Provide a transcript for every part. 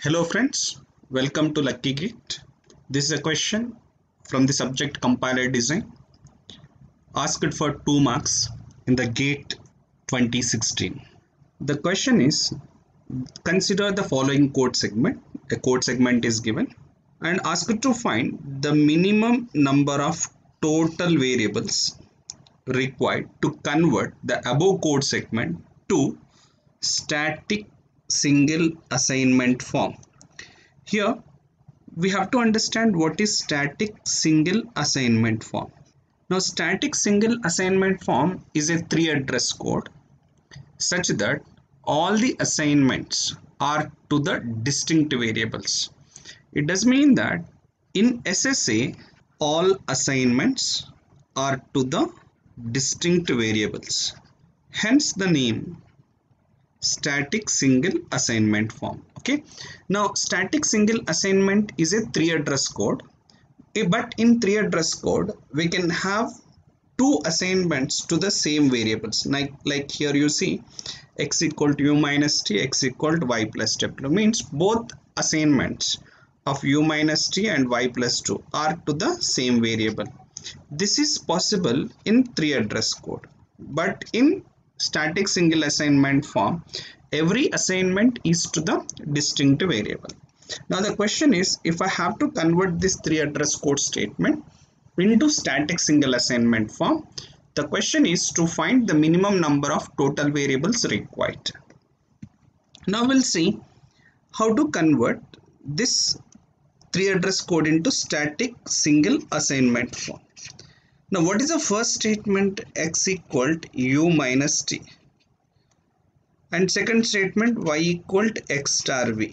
Hello friends, welcome to Lucky Gate. This is a question from the subject compiler design asked for 2 marks in the GATE 2016. The question is, consider the following code segment. A code segment is given and asked to find the minimum number of total variables required to convert the above code segment to static single assignment form. Here we have to understand what is static single assignment form. Now static single assignment form is a 3-address code such that all the assignments are to the distinct variables. It does mean that in SSA all assignments are to the distinct variables. Hence the name static single assignment form. Okay, now static single assignment is a 3-address code, but in 3-address code we can have 2 assignments to the same variables, like here you see x equal to u minus t, x equal to y plus w, means both assignments of u minus t and y plus 2 are to the same variable. This is possible in 3-address code, but in static single assignment form every assignment is to the distinct variable. Now the question is, if I have to convert this 3-address code statement into static single assignment form, the question is to find the minimum number of total variables required. Now we'll see how to convert this 3-address code into static single assignment form. Now what is the first statement? X equal to u minus t, and second statement y equal to x star v.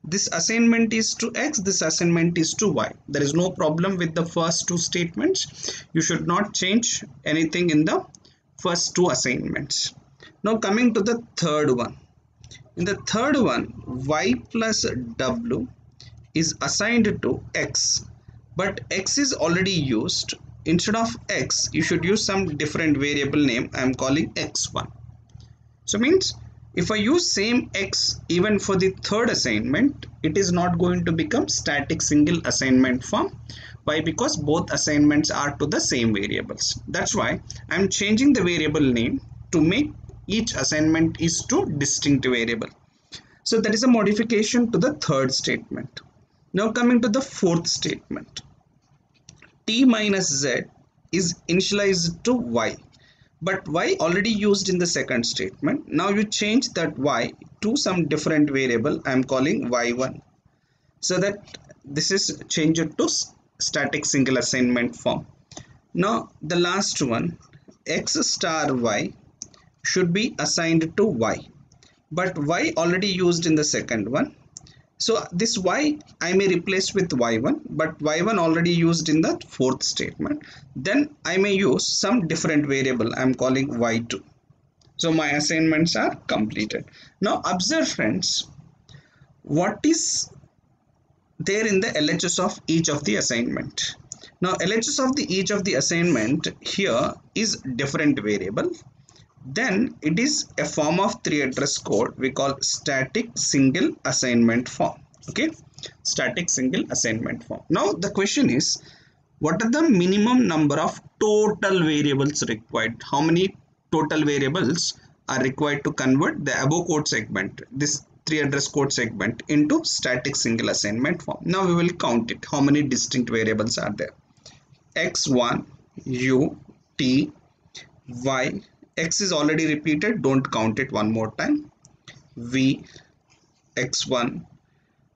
This assignment is to x, this assignment is to y. There is no problem with the first 2 statements. You should not change anything in the first 2 assignments. Now coming to the third one. In the third one, y plus w is assigned to x, but x is already used. Instead of x, you should use some different variable name. I am calling x1. So means if I use same x even for the third assignment, it is not going to become static single assignment form. Why? Because both assignments are to the same variables. That's why I am changing the variable name to make each assignment is to distinct variable. So that is a modification to the third statement. Now coming to the fourth statement. T minus z is initialized to y, but y already used in the second statement. Now you change that y to some different variable. I am calling y1, so that this is changed to static single assignment form. Now the last one, x star y should be assigned to y, but y already used in the second one. So this y I may replace with y1, but y1 already used in the fourth statement. Then I may use some different variable. I am calling y2. So my assignments are completed. Now observe friends, what is there in the LHS of each of the assignment. Now LHS of each of the assignment here is different variable. Then it is a form of 3-address code we call static single assignment form. Okay, static single assignment form. Now the question is, what are the minimum number of total variables required? How many total variables are required to convert the above code segment, this 3-address code segment, into static single assignment form? Now we will count it. How many distinct variables are there? x1, u, t, y. X is already repeated, don't count it one more time. V, x1,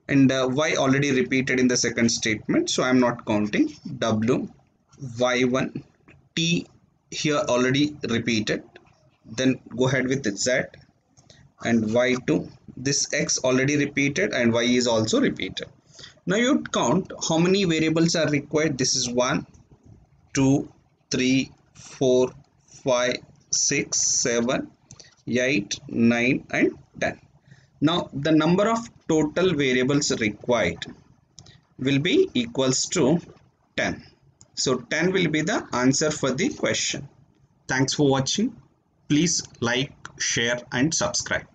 and y already repeated in the second statement, so I am not counting. W, y1, t here already repeated. Then go ahead with z, and y2. This x already repeated and y is also repeated. Now you count how many variables are required. This is 1, 2, 3, 4, 5, 6, 7, 8, 9 and 10. Now the number of total variables required will be equals to 10. So 10 will be the answer for the question. Thanks for watching. Please like, share and subscribe.